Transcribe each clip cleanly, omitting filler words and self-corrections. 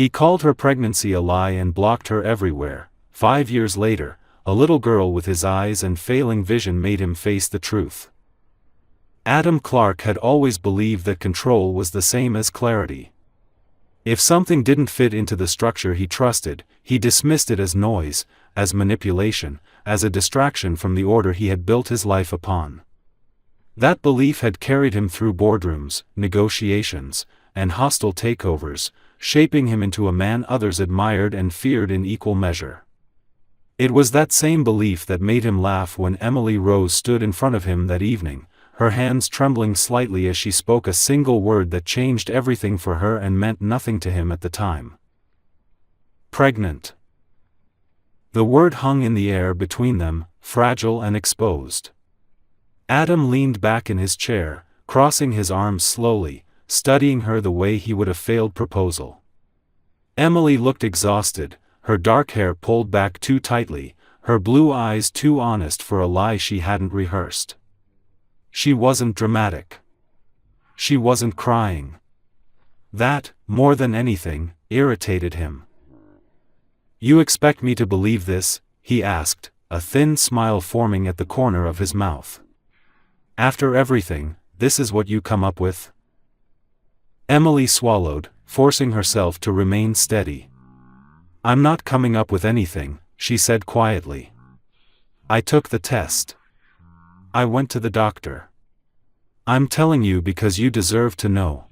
He called her pregnancy a lie and blocked her everywhere. 5 years later, a little girl with his eyes and failing vision made him face the truth. Adam Clark had always believed that control was the same as clarity. If something didn't fit into the structure he trusted, he dismissed it as noise, as manipulation, as a distraction from the order he had built his life upon. That belief had carried him through boardrooms, negotiations, and hostile takeovers, shaping him into a man others admired and feared in equal measure. It was that same belief that made him laugh when Emily Rose stood in front of him that evening, her hands trembling slightly as she spoke a single word that changed everything for her and meant nothing to him at the time. Pregnant. The word hung in the air between them, fragile and exposed. Adam leaned back in his chair, crossing his arms slowly, studying her the way he would have failed proposal. Emily looked exhausted, her dark hair pulled back too tightly, her blue eyes too honest for a lie she hadn't rehearsed. She wasn't dramatic. She wasn't crying. That, more than anything, irritated him. "You expect me to believe this?" he asked, a thin smile forming at the corner of his mouth. "After everything, this is what you come up with?" Emily swallowed, forcing herself to remain steady. "I'm not coming up with anything," she said quietly. "I took the test. I went to the doctor. I'm telling you because you deserve to know."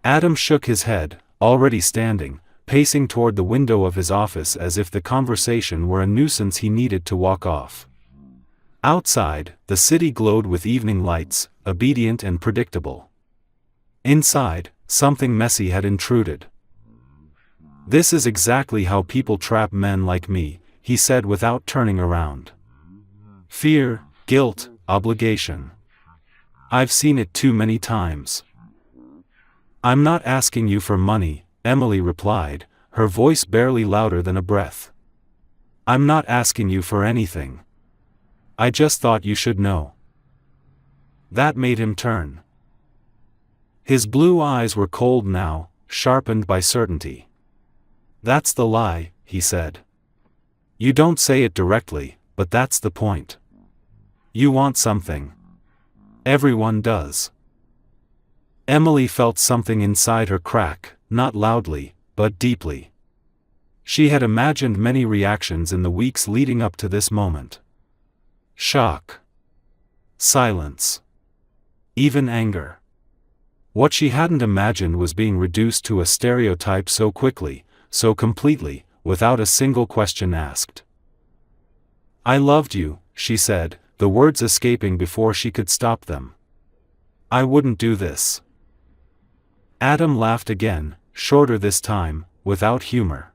Adam shook his head, already standing, pacing toward the window of his office as if the conversation were a nuisance he needed to walk off. Outside, the city glowed with evening lights, obedient and predictable. Inside, something messy had intruded. "This is exactly how people trap men like me," he said without turning around. "Fear, guilt, obligation. I've seen it too many times." "I'm not asking you for money," Emily replied, her voice barely louder than a breath. "I'm not asking you for anything. I just thought you should know." That made him turn. His blue eyes were cold now, sharpened by certainty. "That's the lie," he said. "You don't say it directly, but that's the point. You want something. Everyone does." Emily felt something inside her crack, not loudly, but deeply. She had imagined many reactions in the weeks leading up to this moment. Shock. Silence. Even anger. What she hadn't imagined was being reduced to a stereotype so quickly, so completely, without a single question asked. "I loved you," she said, the words escaping before she could stop them. "I wouldn't do this." Adam laughed again, shorter this time, without humor.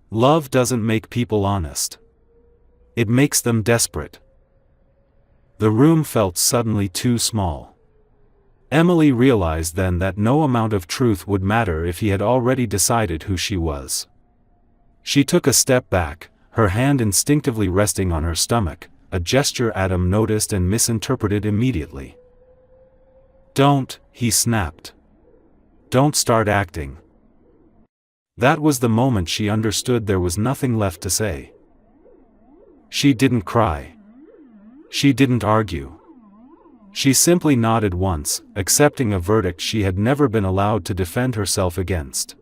"Love doesn't make people honest. It makes them desperate." The room felt suddenly too small. Emily realized then that no amount of truth would matter if he had already decided who she was. She took a step back, her hand instinctively resting on her stomach, a gesture Adam noticed and misinterpreted immediately. "Don't," he snapped. "Don't start acting." That was the moment she understood there was nothing left to say. She didn't cry. She didn't argue. She simply nodded once, accepting a verdict she had never been allowed to defend herself against.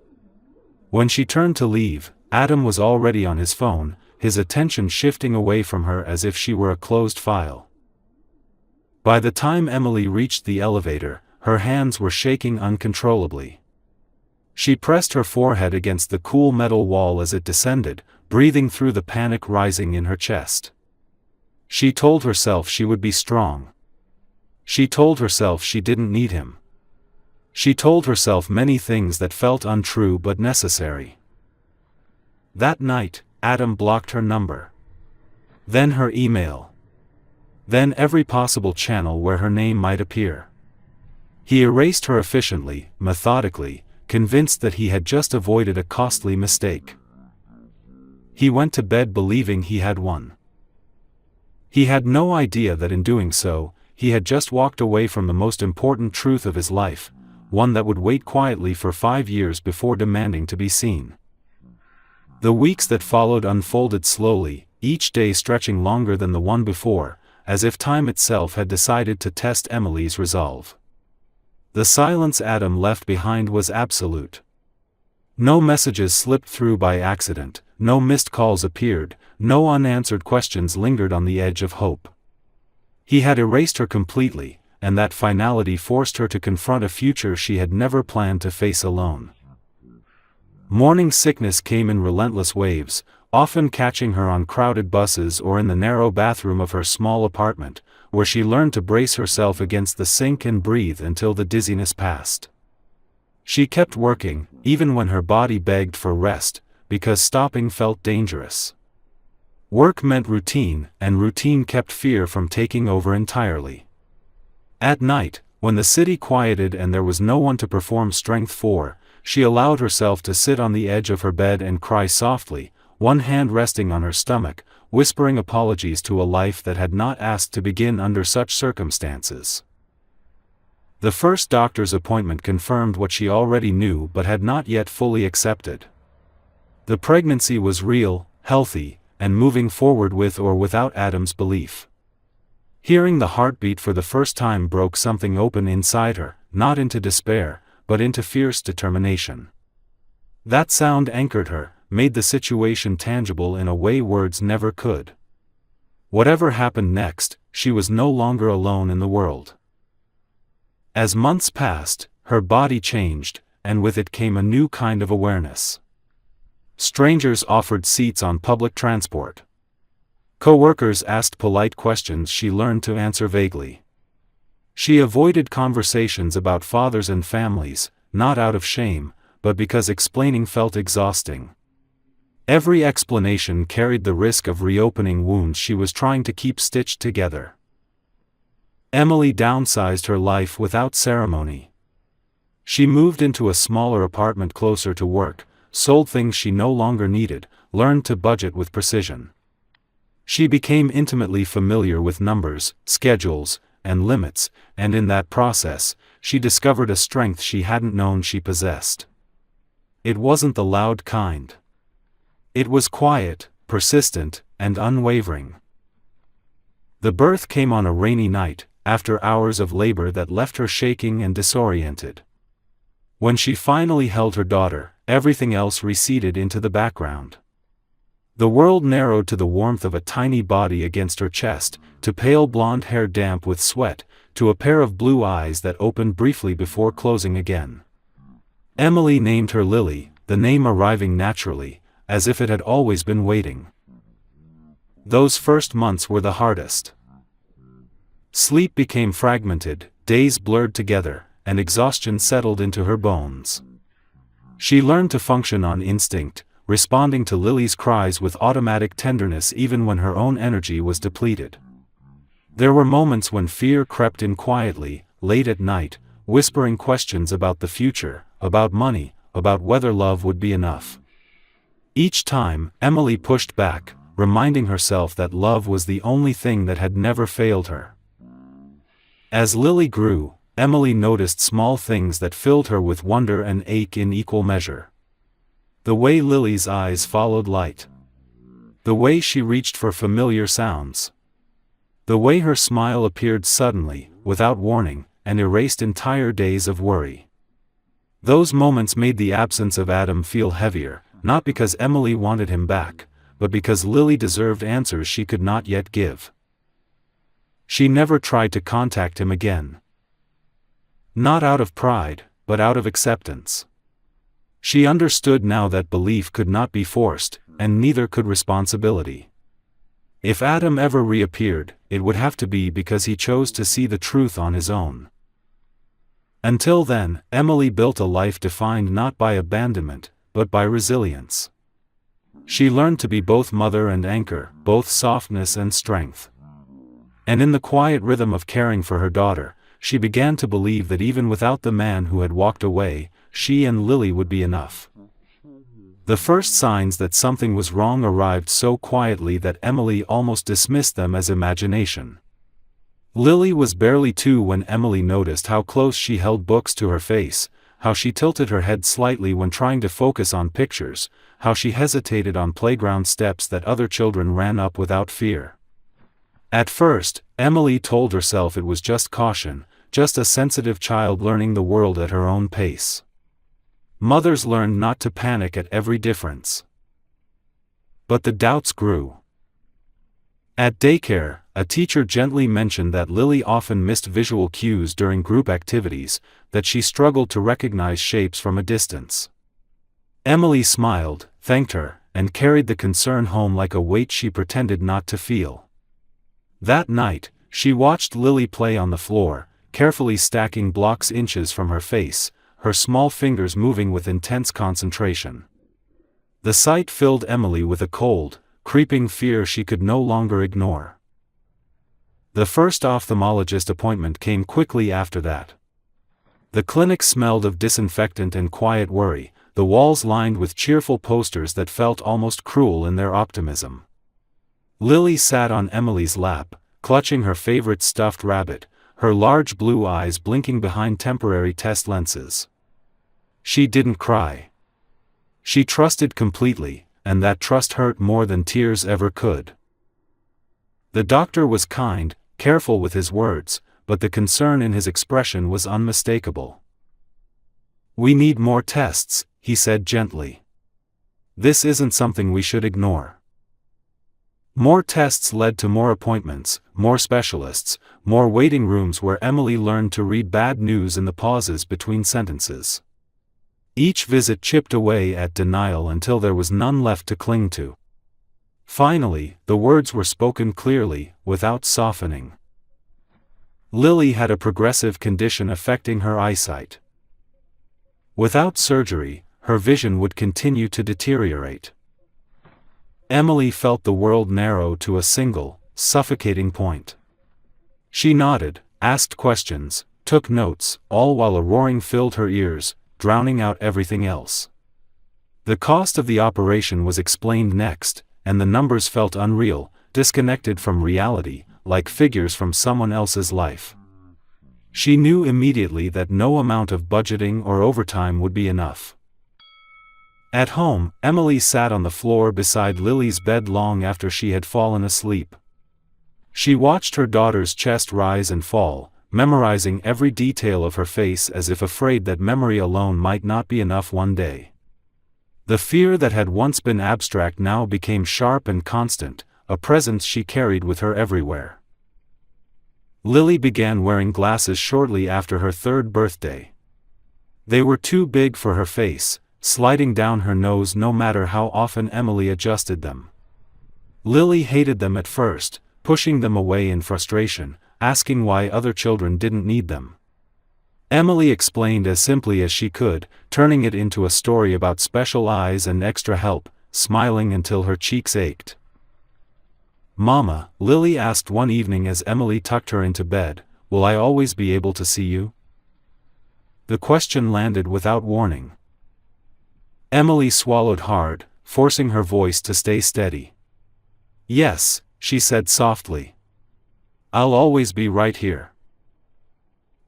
When she turned to leave, Adam was already on his phone, his attention shifting away from her as if she were a closed file. By the time Emily reached the elevator, her hands were shaking uncontrollably. She pressed her forehead against the cool metal wall as it descended, breathing through the panic rising in her chest. She told herself she would be strong. She told herself she didn't need him. She told herself many things that felt untrue but necessary. That night, Adam blocked her number. Then her email. Then every possible channel where her name might appear. He erased her efficiently, methodically, convinced that he had just avoided a costly mistake. He went to bed believing he had won. He had no idea that in doing so, he had just walked away from the most important truth of his life, one that would wait quietly for 5 years before demanding to be seen. The weeks that followed unfolded slowly, each day stretching longer than the one before, as if time itself had decided to test Emily's resolve. The silence Adam left behind was absolute. No messages slipped through by accident, no missed calls appeared, no unanswered questions lingered on the edge of hope. He had erased her completely, and that finality forced her to confront a future she had never planned to face alone. Morning sickness came in relentless waves, often catching her on crowded buses or in the narrow bathroom of her small apartment, where she learned to brace herself against the sink and breathe until the dizziness passed. She kept working, even when her body begged for rest, because stopping felt dangerous. Work meant routine, and routine kept fear from taking over entirely. At night, when the city quieted and there was no one to perform strength for, she allowed herself to sit on the edge of her bed and cry softly, one hand resting on her stomach, whispering apologies to a life that had not asked to begin under such circumstances. The first doctor's appointment confirmed what she already knew but had not yet fully accepted. The pregnancy was real, healthy, and moving forward with or without Adam's belief. Hearing the heartbeat for the first time broke something open inside her, not into despair, but into fierce determination. That sound anchored her, made the situation tangible in a way words never could. Whatever happened next, she was no longer alone in the world. As months passed, her body changed, and with it came a new kind of awareness. Strangers offered seats on public transport. Co-workers asked polite questions she learned to answer vaguely. She avoided conversations about fathers and families, not out of shame, but because explaining felt exhausting. Every explanation carried the risk of reopening wounds she was trying to keep stitched together. Emily downsized her life without ceremony. She moved into a smaller apartment closer to work, sold things she no longer needed, learned to budget with precision. She became intimately familiar with numbers, schedules, and limits, and in that process, she discovered a strength she hadn't known she possessed. It wasn't the loud kind. It was quiet, persistent, and unwavering. The birth came on a rainy night, after hours of labor that left her shaking and disoriented. When she finally held her daughter, everything else receded into the background. The world narrowed to the warmth of a tiny body against her chest, to pale blonde hair damp with sweat, to a pair of blue eyes that opened briefly before closing again. Emily named her Lily, the name arriving naturally, as if it had always been waiting. Those first months were the hardest. Sleep became fragmented, days blurred together, and exhaustion settled into her bones. She learned to function on instinct, responding to Lily's cries with automatic tenderness even when her own energy was depleted. There were moments when fear crept in quietly, late at night, whispering questions about the future, about money, about whether love would be enough. Each time, Emily pushed back, reminding herself that love was the only thing that had never failed her. As Lily grew, Emily noticed small things that filled her with wonder and ache in equal measure. The way Lily's eyes followed light. The way she reached for familiar sounds. The way her smile appeared suddenly, without warning, and erased entire days of worry. Those moments made the absence of Adam feel heavier, not because Emily wanted him back, but because Lily deserved answers she could not yet give. She never tried to contact him again. Not out of pride, but out of acceptance. She understood now that belief could not be forced, and neither could responsibility. If Adam ever reappeared, it would have to be because he chose to see the truth on his own. Until then, Emily built a life defined not by abandonment, but by resilience. She learned to be both mother and anchor, both softness and strength. And in the quiet rhythm of caring for her daughter, she began to believe that even without the man who had walked away, she and Lily would be enough. The first signs that something was wrong arrived so quietly that Emily almost dismissed them as imagination. Lily was barely 2 when Emily noticed how close she held books to her face, how she tilted her head slightly when trying to focus on pictures, how she hesitated on playground steps that other children ran up without fear. At first, Emily told herself it was just caution, just a sensitive child learning the world at her own pace. Mothers learned not to panic at every difference. But the doubts grew. At daycare, a teacher gently mentioned that Lily often missed visual cues during group activities, that she struggled to recognize shapes from a distance. Emily smiled, thanked her, and carried the concern home like a weight she pretended not to feel. That night, she watched Lily play on the floor, carefully stacking blocks inches from her face, her small fingers moving with intense concentration. The sight filled Emily with a cold, creeping fear she could no longer ignore. The first ophthalmologist appointment came quickly after that. The clinic smelled of disinfectant and quiet worry, the walls lined with cheerful posters that felt almost cruel in their optimism. Lily sat on Emily's lap, clutching her favorite stuffed rabbit, her large blue eyes blinking behind temporary test lenses. She didn't cry. She trusted completely, and that trust hurt more than tears ever could. The doctor was kind, careful with his words, but the concern in his expression was unmistakable. "We need more tests," he said gently. "This isn't something we should ignore." More tests led to more appointments, more specialists, more waiting rooms where Emily learned to read bad news in the pauses between sentences. Each visit chipped away at denial until there was none left to cling to. Finally, the words were spoken clearly, without softening. Lily had a progressive condition affecting her eyesight. Without surgery, her vision would continue to deteriorate. Emily felt the world narrow to a single, suffocating point. She nodded, asked questions, took notes, all while a roaring filled her ears, drowning out everything else. The cost of the operation was explained next, and the numbers felt unreal, disconnected from reality, like figures from someone else's life. She knew immediately that no amount of budgeting or overtime would be enough. At home, Emily sat on the floor beside Lily's bed long after she had fallen asleep. She watched her daughter's chest rise and fall, memorizing every detail of her face as if afraid that memory alone might not be enough one day. The fear that had once been abstract now became sharp and constant, a presence she carried with her everywhere. Lily began wearing glasses shortly after her 3rd birthday. They were too big for her face, sliding down her nose no matter how often Emily adjusted them. Lily hated them at first, pushing them away in frustration, asking why other children didn't need them. Emily explained as simply as she could, turning it into a story about special eyes and extra help, smiling until her cheeks ached. "Mama," Lily asked one evening as Emily tucked her into bed, "will I always be able to see you?" The question landed without warning. Emily swallowed hard, forcing her voice to stay steady. "Yes," she said softly. "I'll always be right here."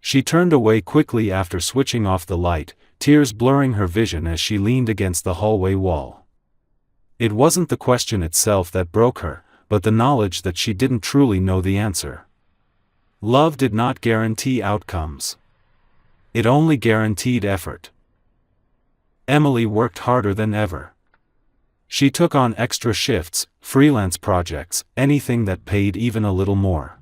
She turned away quickly after switching off the light, tears blurring her vision as she leaned against the hallway wall. It wasn't the question itself that broke her, but the knowledge that she didn't truly know the answer. Love did not guarantee outcomes. It only guaranteed effort. Emily worked harder than ever. She took on extra shifts, freelance projects, anything that paid even a little more.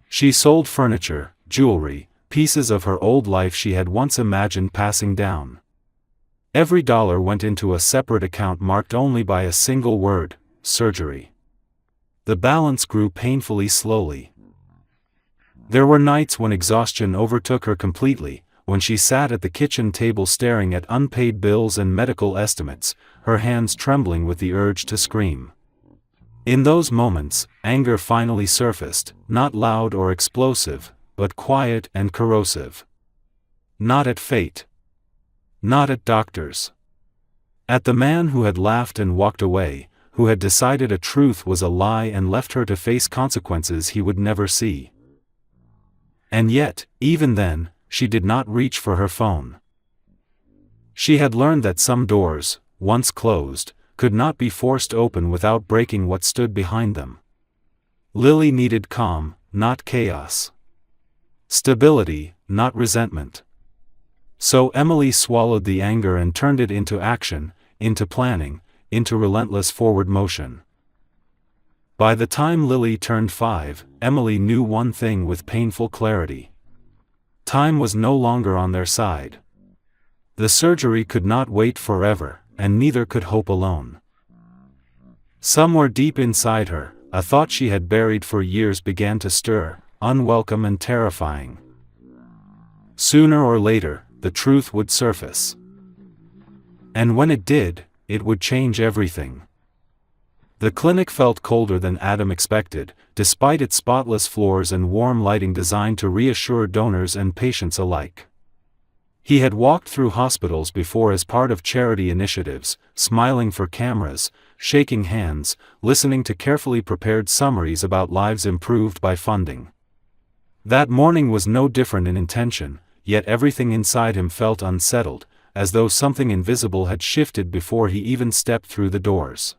She sold furniture, jewelry, pieces of her old life she had once imagined passing down. Every dollar went into a separate account marked only by a single word: surgery. The balance grew painfully slowly. There were nights when exhaustion overtook her completely, when she sat at the kitchen table staring at unpaid bills and medical estimates, her hands trembling with the urge to scream. In those moments, anger finally surfaced, not loud or explosive, but quiet and corrosive. Not at fate. Not at doctors. At the man who had laughed and walked away, who had decided a truth was a lie and left her to face consequences he would never see. And yet, even then, she did not reach for her phone. She had learned that some doors, once closed, could not be forced open without breaking what stood behind them. Lily needed calm, not chaos. Stability, not resentment. So Emily swallowed the anger and turned it into action, into planning, into relentless forward motion. By the time Lily turned 5, Emily knew one thing with painful clarity. Time was no longer on their side. The surgery could not wait forever, and neither could hope alone. Somewhere deep inside her, a thought she had buried for years began to stir, unwelcome and terrifying. Sooner or later, the truth would surface. And when it did, it would change everything. The clinic felt colder than Adam expected, despite its spotless floors and warm lighting designed to reassure donors and patients alike. He had walked through hospitals before as part of charity initiatives, smiling for cameras, shaking hands, listening to carefully prepared summaries about lives improved by funding. That morning was no different in intention, yet everything inside him felt unsettled, as though something invisible had shifted before he even stepped through the doors.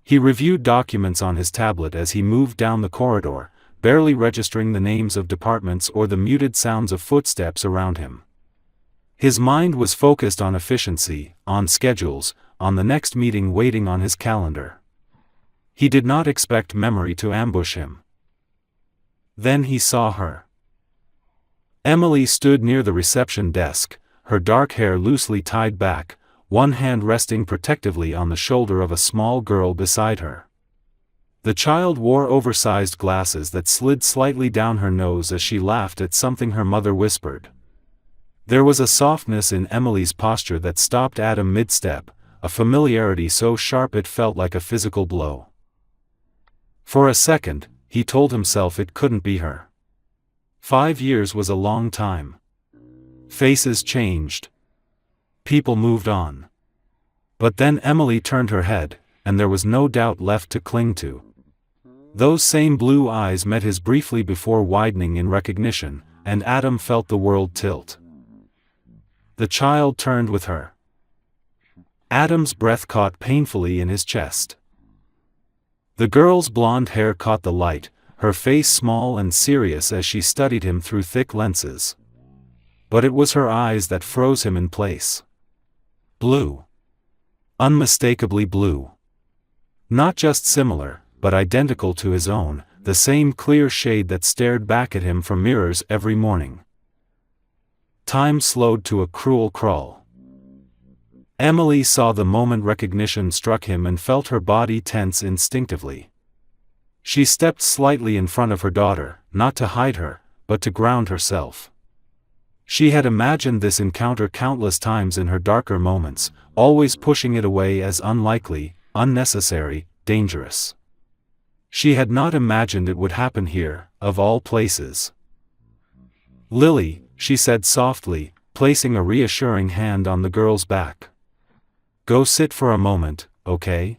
He reviewed documents on his tablet as he moved down the corridor, barely registering the names of departments or the muted sounds of footsteps around him. His mind was focused on efficiency, on schedules, on the next meeting waiting on his calendar. He did not expect memory to ambush him. Then he saw her. Emily stood near the reception desk, her dark hair loosely tied back, one hand resting protectively on the shoulder of a small girl beside her. The child wore oversized glasses that slid slightly down her nose as she laughed at something her mother whispered. There was a softness in Emily's posture that stopped Adam mid-step, a familiarity so sharp it felt like a physical blow. For a second, he told himself it couldn't be her. 5 years was a long time. Faces changed. People moved on. But then Emily turned her head, and there was no doubt left to cling to. Those same blue eyes met his briefly before widening in recognition, and Adam felt the world tilt. The child turned with her. Adam's breath caught painfully in his chest. The girl's blonde hair caught the light, her face small and serious as she studied him through thick lenses. But it was her eyes that froze him in place. Blue. Unmistakably blue. Not just similar, but identical to his own, the same clear shade that stared back at him from mirrors every morning. Time slowed to a cruel crawl. Emily saw the moment recognition struck him and felt her body tense instinctively. She stepped slightly in front of her daughter, not to hide her, but to ground herself. She had imagined this encounter countless times in her darker moments, always pushing it away as unlikely, unnecessary, dangerous. She had not imagined it would happen here, of all places. "Lily," she said softly, placing a reassuring hand on the girl's back. "Go sit for a moment, okay?"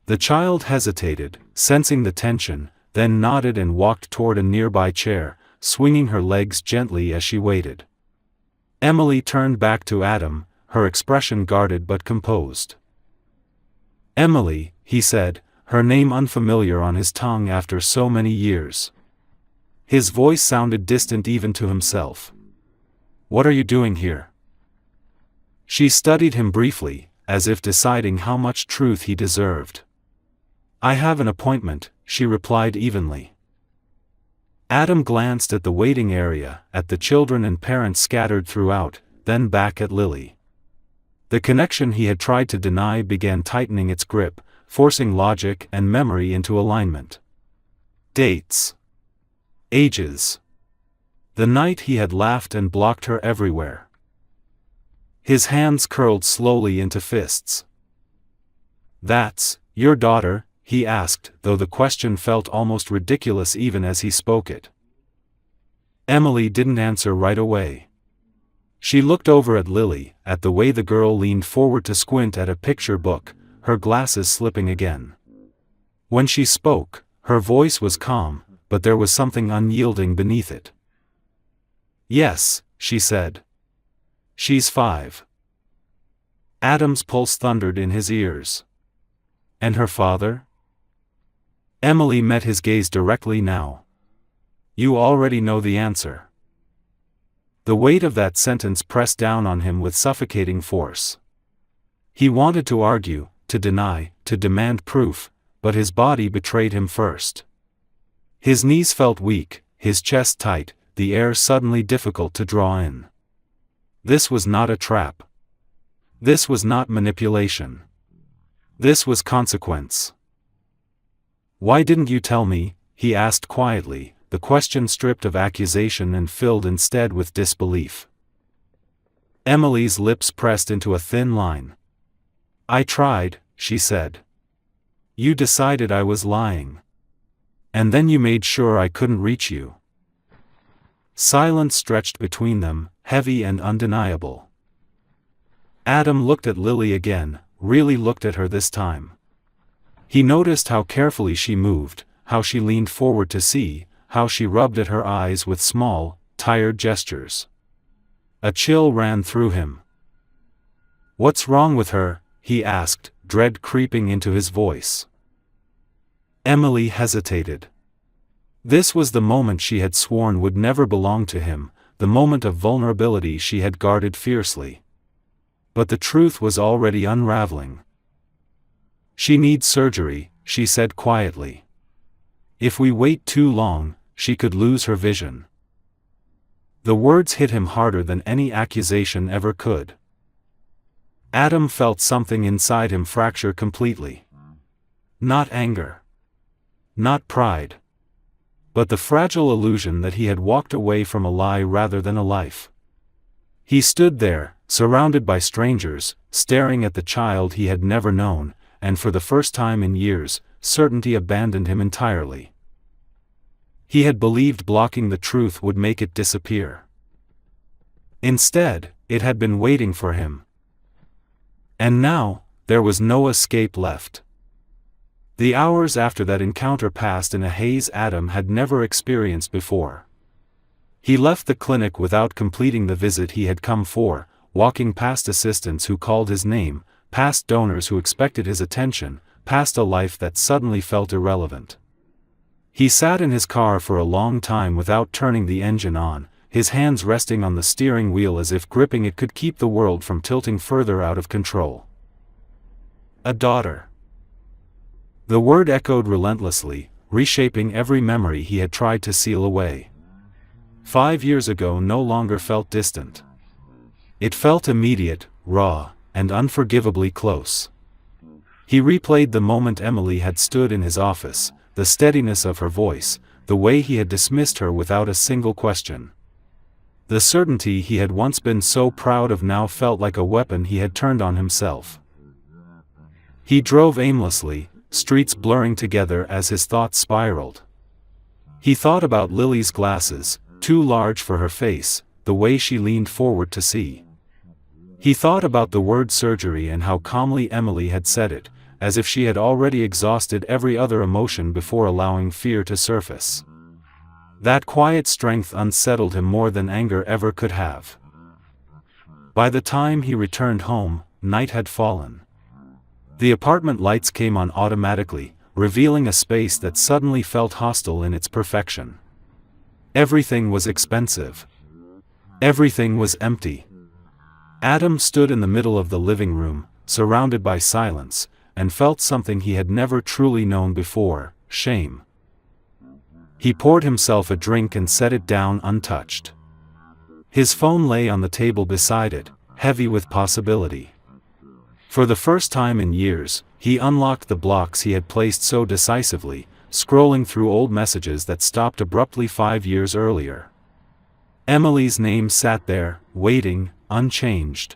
The child hesitated, sensing the tension, then nodded and walked toward a nearby chair, swinging her legs gently as she waited. Emily turned back to Adam, her expression guarded but composed. "Emily," he said, her name unfamiliar on his tongue after so many years. His voice sounded distant even to himself. "What are you doing here?" She studied him briefly, as if deciding how much truth he deserved. "I have an appointment," she replied evenly. Adam glanced at the waiting area, at the children and parents scattered throughout, then back at Lily. The connection he had tried to deny began tightening its grip, forcing logic and memory into alignment. Dates. Ages. The night he had laughed and blocked her everywhere. His hands curled slowly into fists. "That's your daughter?" he asked, though the question felt almost ridiculous even as he spoke it. Emily didn't answer right away. She looked over at Lily, at the way the girl leaned forward to squint at a picture book, her glasses slipping again. When she spoke, her voice was calm, but there was something unyielding beneath it. "Yes," she said. "She's 5. Adam's pulse thundered in his ears. "And her father?" Emily met his gaze directly now. "You already know the answer." The weight of that sentence pressed down on him with suffocating force. He wanted to argue, to deny, to demand proof, but his body betrayed him first. His knees felt weak, his chest tight, the air suddenly difficult to draw in. This was not a trap. This was not manipulation. This was consequence. "Why didn't you tell me?" he asked quietly, the question stripped of accusation and filled instead with disbelief. Emily's lips pressed into a thin line. "I tried," she said. "You decided I was lying. And then you made sure I couldn't reach you." Silence stretched between them, heavy and undeniable. Adam looked at Lily again, really looked at her this time. He noticed how carefully she moved, how she leaned forward to see, how she rubbed at her eyes with small, tired gestures. A chill ran through him. "What's wrong with her?" he asked, dread creeping into his voice. Emily hesitated. This was the moment she had sworn would never belong to him, the moment of vulnerability she had guarded fiercely. But the truth was already unraveling. "She needs surgery," she said quietly. "If we wait too long, she could lose her vision." The words hit him harder than any accusation ever could. Adam felt something inside him fracture completely. Not anger. Not pride. But the fragile illusion that he had walked away from a lie rather than a life. He stood there, surrounded by strangers, staring at the child he had never known, and for the first time in years, certainty abandoned him entirely. He had believed blocking the truth would make it disappear. Instead, it had been waiting for him. And now, there was no escape left. The hours after that encounter passed in a haze Adam had never experienced before. He left the clinic without completing the visit he had come for, walking past assistants who called his name, past donors who expected his attention, past a life that suddenly felt irrelevant. He sat in his car for a long time without turning the engine on, his hands resting on the steering wheel as if gripping it could keep the world from tilting further out of control. A daughter. The word echoed relentlessly, reshaping every memory he had tried to seal away. 5 years ago no longer felt distant. It felt immediate, raw, and unforgivably close. He replayed the moment Emily had stood in his office, the steadiness of her voice, the way he had dismissed her without a single question. The certainty he had once been so proud of now felt like a weapon he had turned on himself. He drove aimlessly, streets blurring together as his thoughts spiraled. He thought about Lily's glasses, too large for her face, the way she leaned forward to see. He thought about the word surgery and how calmly Emily had said it, as if she had already exhausted every other emotion before allowing fear to surface. That quiet strength unsettled him more than anger ever could have. By the time he returned home, night had fallen. The apartment lights came on automatically, revealing a space that suddenly felt hostile in its perfection. Everything was expensive. Everything was empty. Adam stood in the middle of the living room, surrounded by silence, and felt something he had never truly known before: shame. He poured himself a drink and set it down untouched. His phone lay on the table beside it, heavy with possibility. For the first time in years, he unlocked the blocks he had placed so decisively, scrolling through old messages that stopped abruptly 5 years earlier. Emily's name sat there, waiting, unchanged.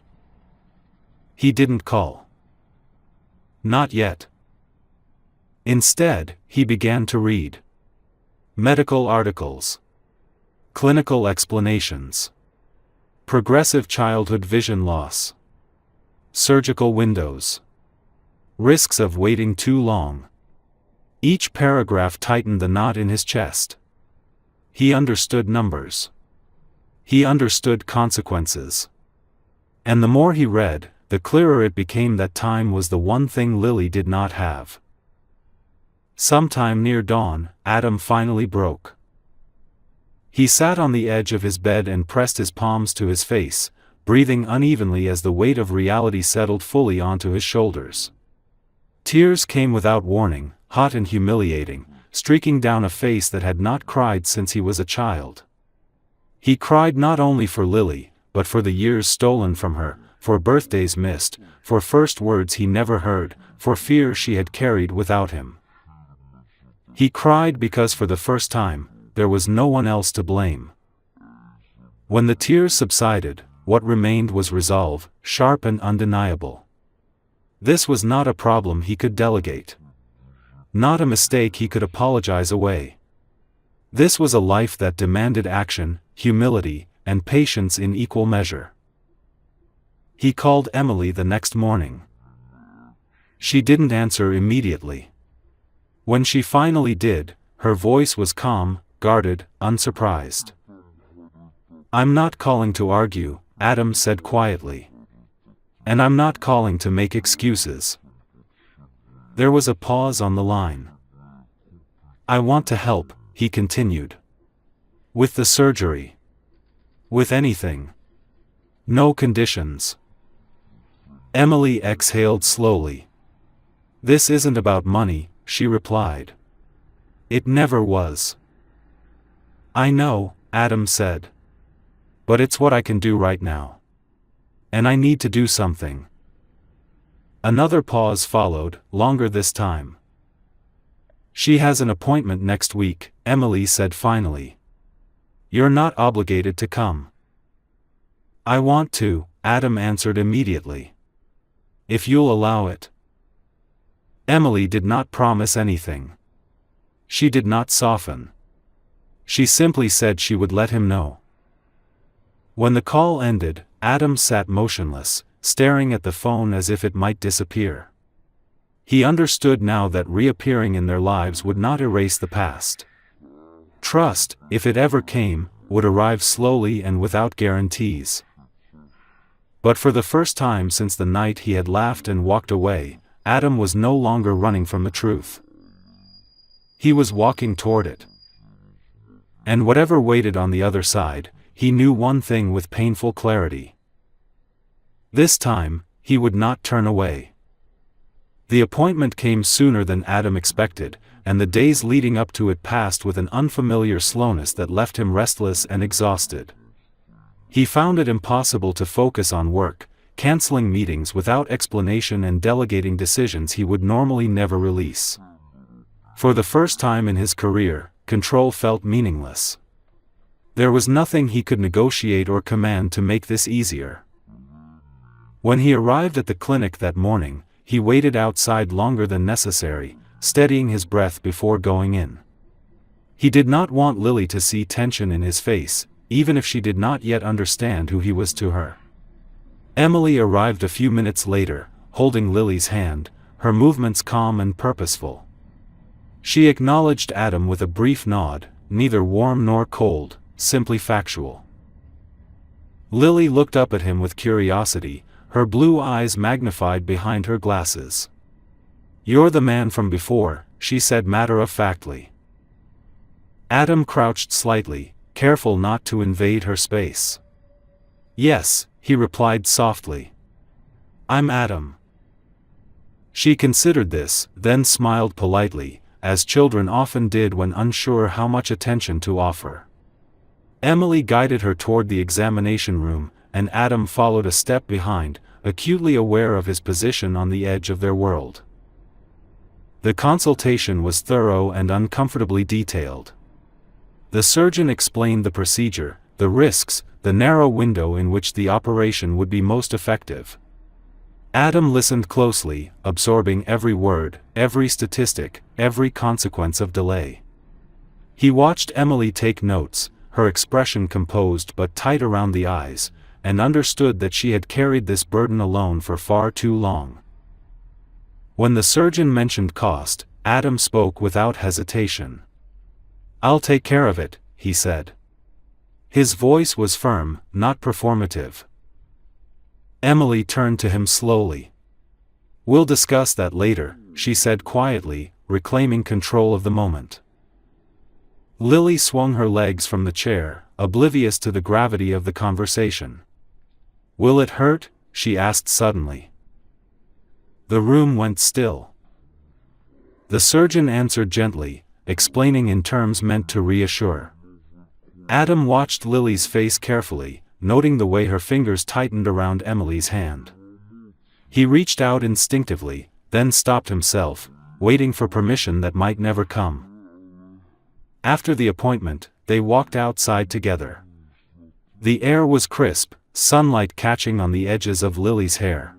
He didn't call. Not yet. Instead, he began to read. Medical articles. Clinical explanations. Progressive childhood vision loss. Surgical windows. Risks of waiting too long. Each paragraph tightened the knot in his chest. He understood numbers. He understood consequences. And the more he read, the clearer it became that time was the one thing Lily did not have. Sometime near dawn, Adam finally broke. He sat on the edge of his bed and pressed his palms to his face, breathing unevenly as the weight of reality settled fully onto his shoulders. Tears came without warning, hot and humiliating, streaking down a face that had not cried since he was a child. He cried not only for Lily, but for the years stolen from her, for birthdays missed, for first words he never heard, for fear she had carried without him. He cried because for the first time, there was no one else to blame. When the tears subsided, what remained was resolve, sharp and undeniable. This was not a problem he could delegate. Not a mistake he could apologize away. This was a life that demanded action, humility, and patience in equal measure. He called Emily the next morning. She didn't answer immediately. When she finally did, her voice was calm, guarded, unsurprised. "I'm not calling to argue," Adam said quietly. "And I'm not calling to make excuses." There was a pause on the line. "I want to help," he continued. "With the surgery. With anything. No conditions." Emily exhaled slowly. "This isn't about money," she replied. "It never was." "I know," Adam said. "But it's what I can do right now. And I need to do something." Another pause followed, longer this time. "She has an appointment next week," Emily said finally. "You're not obligated to come." "I want to," Adam answered immediately. "If you'll allow it." Emily did not promise anything. She did not soften. She simply said she would let him know. When the call ended, Adam sat motionless, staring at the phone as if it might disappear. He understood now that reappearing in their lives would not erase the past. Trust, if it ever came, would arrive slowly and without guarantees. But for the first time since the night he had laughed and walked away, Adam was no longer running from the truth. He was walking toward it. And whatever waited on the other side, he knew one thing with painful clarity. This time, he would not turn away. The appointment came sooner than Adam expected, and the days leading up to it passed with an unfamiliar slowness that left him restless and exhausted. He found it impossible to focus on work, canceling meetings without explanation and delegating decisions he would normally never release. For the first time in his career, control felt meaningless. There was nothing he could negotiate or command to make this easier. When he arrived at the clinic that morning, he waited outside longer than necessary, steadying his breath before going in. He did not want Lily to see tension in his face, even if she did not yet understand who he was to her. Emily arrived a few minutes later, holding Lily's hand, her movements calm and purposeful. She acknowledged Adam with a brief nod, neither warm nor cold, simply factual. Lily looked up at him with curiosity, her blue eyes magnified behind her glasses. "You're the man from before," she said matter-of-factly. Adam crouched slightly, careful not to invade her space. "Yes," he replied softly. "I'm Adam." She considered this, then smiled politely, as children often did when unsure how much attention to offer. Emily guided her toward the examination room, and Adam followed a step behind, acutely aware of his position on the edge of their world. The consultation was thorough and uncomfortably detailed. The surgeon explained the procedure, the risks, the narrow window in which the operation would be most effective. Adam listened closely, absorbing every word, every statistic, every consequence of delay. He watched Emily take notes, her expression composed but tight around the eyes, and understood that she had carried this burden alone for far too long. When the surgeon mentioned cost, Adam spoke without hesitation. "I'll take care of it," he said. His voice was firm, not performative. Emily turned to him slowly. "We'll discuss that later," she said quietly, reclaiming control of the moment. Lily swung her legs from the chair, oblivious to the gravity of the conversation. "Will it hurt?" she asked suddenly. The room went still. The surgeon answered gently, explaining in terms meant to reassure. Adam watched Lily's face carefully, noting the way her fingers tightened around Emily's hand. He reached out instinctively, then stopped himself, waiting for permission that might never come. After the appointment, they walked outside together. The air was crisp, sunlight catching on the edges of Lily's hair.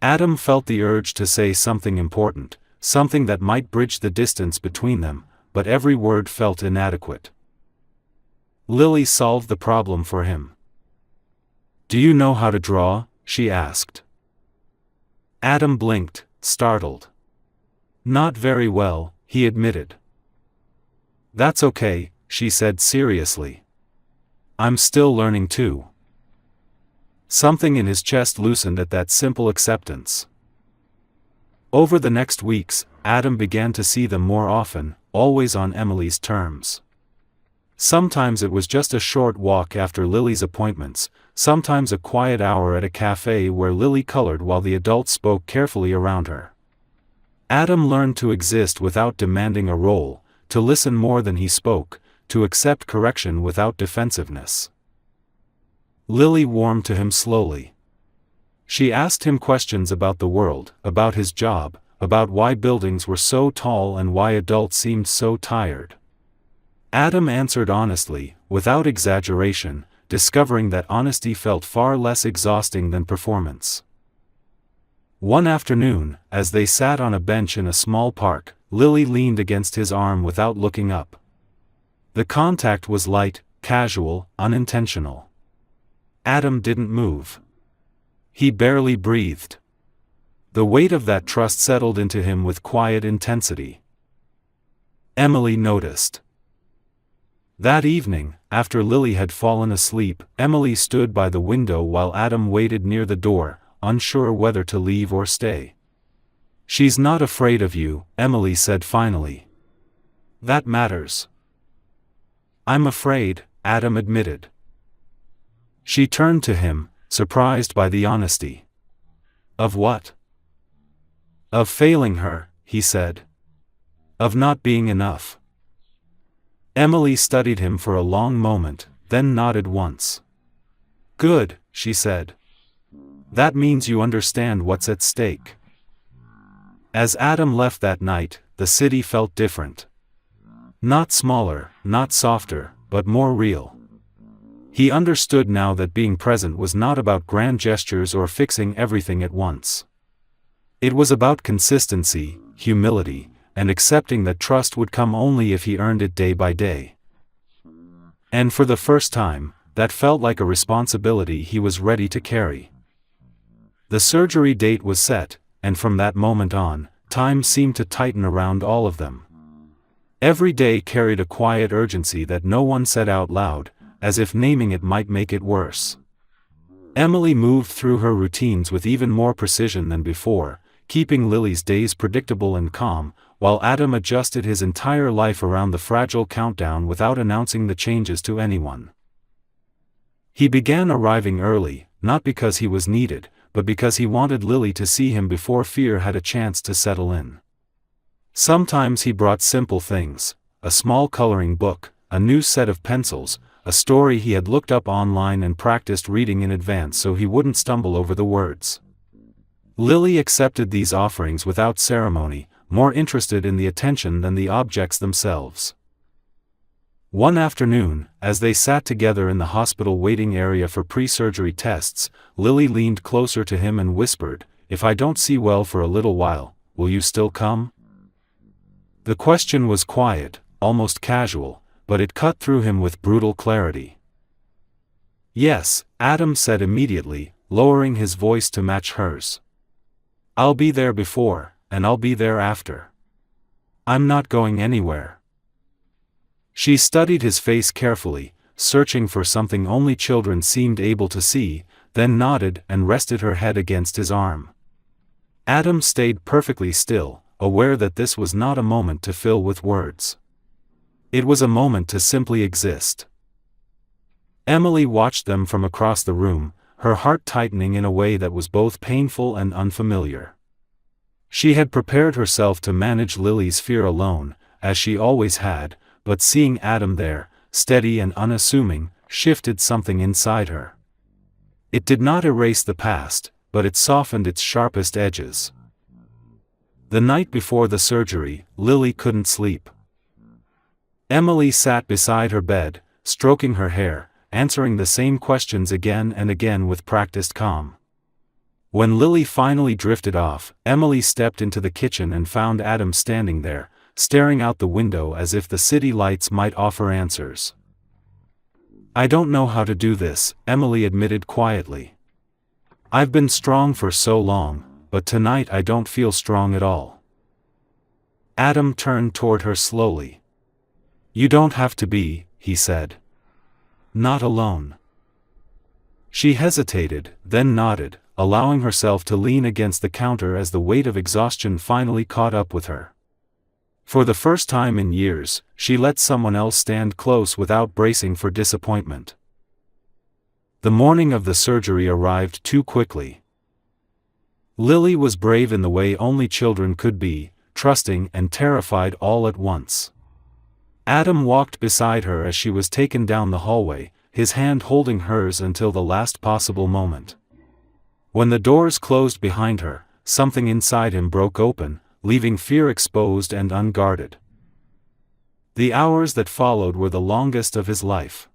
Adam felt the urge to say something important, something that might bridge the distance between them, but every word felt inadequate. Lily solved the problem for him. "Do you know how to draw?" she asked. Adam blinked, startled. "Not very well," he admitted. "That's okay," she said seriously. "I'm still learning too." Something in his chest loosened at that simple acceptance. Over the next weeks, Adam began to see them more often, always on Emily's terms. Sometimes it was just a short walk after Lily's appointments, sometimes a quiet hour at a cafe where Lily colored while the adults spoke carefully around her. Adam learned to exist without demanding a role, to listen more than he spoke, to accept correction without defensiveness. Lily warmed to him slowly. She asked him questions about the world, about his job, about why buildings were so tall and why adults seemed so tired. Adam answered honestly, without exaggeration, discovering that honesty felt far less exhausting than performance. One afternoon, as they sat on a bench in a small park, Lily leaned against his arm without looking up. The contact was light, casual, unintentional. Adam didn't move. He barely breathed. The weight of that trust settled into him with quiet intensity. Emily noticed. That evening, after Lily had fallen asleep, Emily stood by the window while Adam waited near the door, unsure whether to leave or stay. "She's not afraid of you," Emily said finally. "That matters." "I'm afraid," Adam admitted. She turned to him, surprised by the honesty. "Of what?" "Of failing her," he said. "Of not being enough." Emily studied him for a long moment, then nodded once. "Good," she said. "That means you understand what's at stake." As Adam left that night, the city felt different. Not smaller, not softer, but more real. He understood now that being present was not about grand gestures or fixing everything at once. It was about consistency, humility, and accepting that trust would come only if he earned it day by day. And for the first time, that felt like a responsibility he was ready to carry. The surgery date was set, and from that moment on, time seemed to tighten around all of them. Every day carried a quiet urgency that no one said out loud, as if naming it might make it worse. Emily moved through her routines with even more precision than before, keeping Lily's days predictable and calm, while Adam adjusted his entire life around the fragile countdown without announcing the changes to anyone. He began arriving early, not because he was needed, but because he wanted Lily to see him before fear had a chance to settle in. Sometimes he brought simple things, a small coloring book, a new set of pencils, a story he had looked up online and practiced reading in advance so he wouldn't stumble over the words. Lily accepted these offerings without ceremony, more interested in the attention than the objects themselves. One afternoon, as they sat together in the hospital waiting area for pre-surgery tests, Lily leaned closer to him and whispered, "If I don't see well for a little while, will you still come?" The question was quiet, almost casual, but it cut through him with brutal clarity. "Yes," Adam said immediately, lowering his voice to match hers. "I'll be there before, and I'll be there after. I'm not going anywhere." She studied his face carefully, searching for something only children seemed able to see, then nodded and rested her head against his arm. Adam stayed perfectly still, aware that this was not a moment to fill with words. It was a moment to simply exist. Emily watched them from across the room, her heart tightening in a way that was both painful and unfamiliar. She had prepared herself to manage Lily's fear alone, as she always had, but seeing Adam there, steady and unassuming, shifted something inside her. It did not erase the past, but it softened its sharpest edges. The night before the surgery, Lily couldn't sleep. Emily sat beside her bed, stroking her hair, answering the same questions again and again with practiced calm. When Lily finally drifted off, Emily stepped into the kitchen and found Adam standing there, staring out the window as if the city lights might offer answers. "I don't know how to do this," Emily admitted quietly. "I've been strong for so long, but tonight I don't feel strong at all." Adam turned toward her slowly. "You don't have to be," he said. "Not alone." She hesitated, then nodded, allowing herself to lean against the counter as the weight of exhaustion finally caught up with her. For the first time in years, she let someone else stand close without bracing for disappointment. The morning of the surgery arrived too quickly. Lily was brave in the way only children could be, trusting and terrified all at once. Adam walked beside her as she was taken down the hallway, his hand holding hers until the last possible moment. When the doors closed behind her, something inside him broke open, leaving fear exposed and unguarded. The hours that followed were the longest of his life.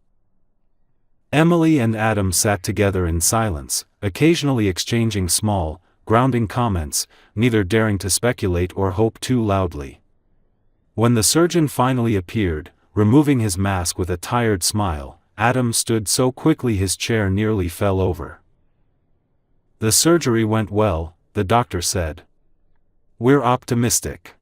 Emily and Adam sat together in silence, occasionally exchanging small, grounding comments, neither daring to speculate or hope too loudly. When the surgeon finally appeared, removing his mask with a tired smile, Adam stood so quickly his chair nearly fell over. "The surgery went well," the doctor said. "We're optimistic."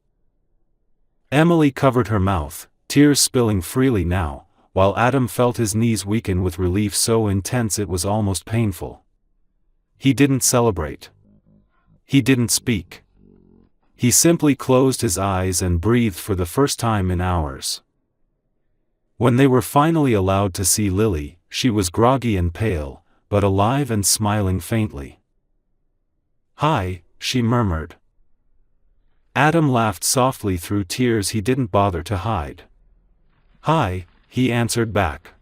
Emily covered her mouth, tears spilling freely now, while Adam felt his knees weaken with relief so intense it was almost painful. He didn't celebrate. He didn't speak. He simply closed his eyes and breathed for the first time in hours. When they were finally allowed to see Lily, she was groggy and pale, but alive and smiling faintly. "Hi," she murmured. Adam laughed softly through tears he didn't bother to hide. "Hi," he answered back.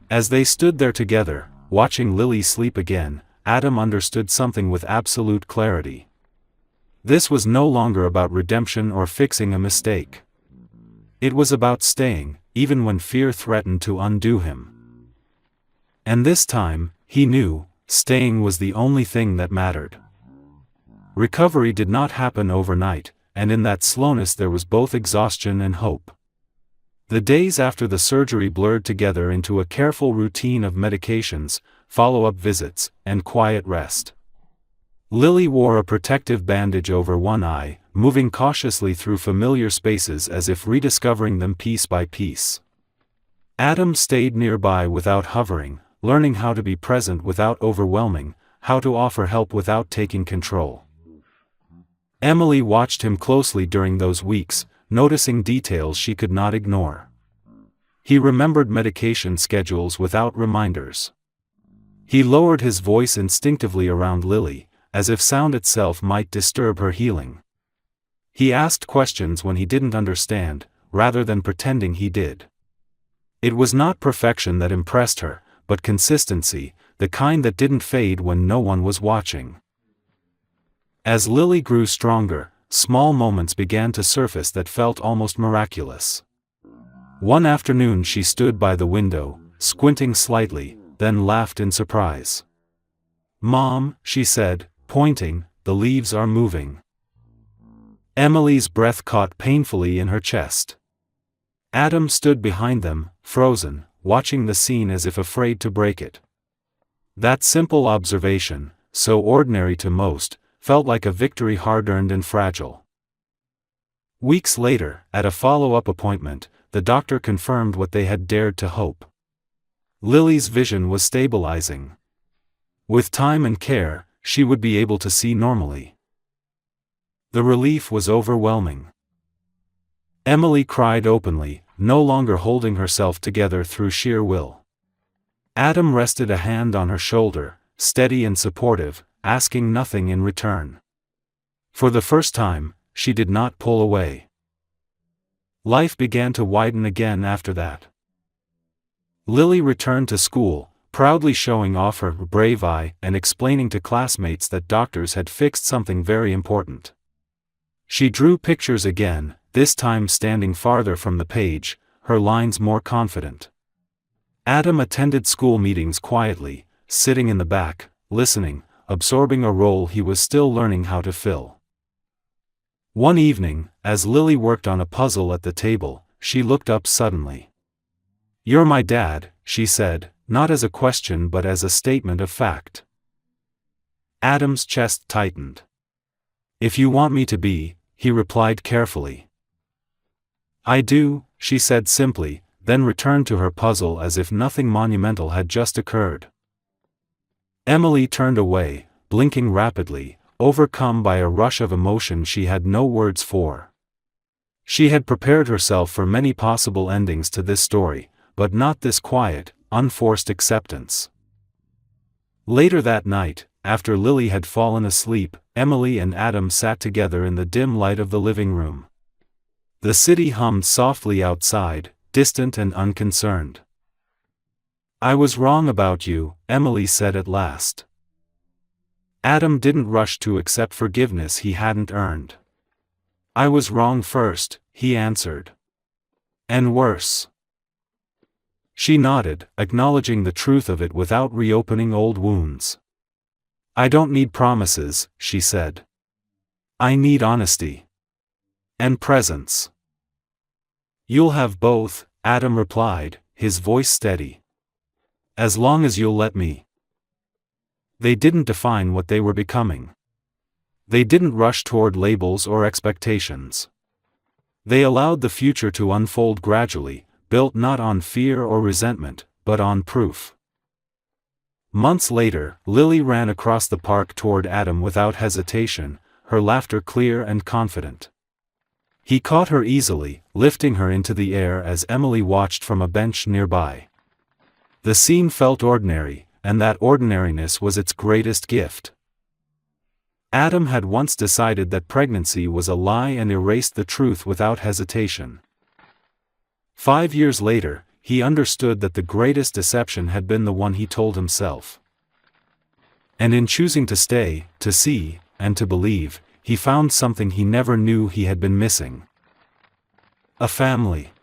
As they stood there together, watching Lily sleep again, Adam understood something with absolute clarity. This was no longer about redemption or fixing a mistake. It was about staying, even when fear threatened to undo him. And this time, he knew, staying was the only thing that mattered. Recovery did not happen overnight, and in that slowness there was both exhaustion and hope. The days after the surgery blurred together into a careful routine of medications, follow-up visits, and quiet rest. Lily wore a protective bandage over one eye, moving cautiously through familiar spaces as if rediscovering them piece by piece. Adam stayed nearby without hovering, learning how to be present without overwhelming, how to offer help without taking control. Emily watched him closely during those weeks, noticing details she could not ignore. He remembered medication schedules without reminders. He lowered his voice instinctively around Lily, as if sound itself might disturb her healing. He asked questions when he didn't understand, rather than pretending he did. It was not perfection that impressed her, but consistency, the kind that didn't fade when no one was watching. As Lily grew stronger, small moments began to surface that felt almost miraculous. One afternoon she stood by the window, squinting slightly, then laughed in surprise. "Mom," she said, pointing, "the leaves are moving." Emily's breath caught painfully in her chest. Adam stood behind them, frozen, watching the scene as if afraid to break it. That simple observation, so ordinary to most, felt like a victory hard-earned and fragile. Weeks later, at a follow-up appointment, the doctor confirmed what they had dared to hope. Lily's vision was stabilizing. With time and care, she would be able to see normally. The relief was overwhelming. Emily cried openly, no longer holding herself together through sheer will. Adam rested a hand on her shoulder, steady and supportive, asking nothing in return. For the first time, she did not pull away. Life began to widen again after that. Lily returned to school, proudly showing off her brave eye and explaining to classmates that doctors had fixed something very important. She drew pictures again, this time standing farther from the page, her lines more confident. Adam attended school meetings quietly, sitting in the back, listening, absorbing a role he was still learning how to fill. One evening, as Lily worked on a puzzle at the table, she looked up suddenly. "You're my dad," she said, not as a question but as a statement of fact. Adam's chest tightened. "If you want me to be," he replied carefully. "I do," she said simply, then returned to her puzzle as if nothing monumental had just occurred. Emily turned away, blinking rapidly, overcome by a rush of emotion she had no words for. She had prepared herself for many possible endings to this story, but not this quiet, unforced acceptance. Later that night, after Lily had fallen asleep, Emily and Adam sat together in the dim light of the living room. The city hummed softly outside, distant and unconcerned. "I was wrong about you," Emily said at last. Adam didn't rush to accept forgiveness he hadn't earned. "I was wrong first," he answered. "And worse." She nodded, acknowledging the truth of it without reopening old wounds. "I don't need promises," she said. "I need honesty. And presence." "You'll have both," Adam replied, his voice steady. "As long as you'll let me." They didn't define what they were becoming. They didn't rush toward labels or expectations. They allowed the future to unfold gradually, built not on fear or resentment, but on proof. Months later, Lily ran across the park toward Adam without hesitation, her laughter clear and confident. He caught her easily, lifting her into the air as Emily watched from a bench nearby. The scene felt ordinary, and that ordinariness was its greatest gift. Adam had once decided that pregnancy was a lie and erased the truth without hesitation. 5 years later, he understood that the greatest deception had been the one he told himself. And in choosing to stay, to see, and to believe, he found something he never knew he had been missing. A family.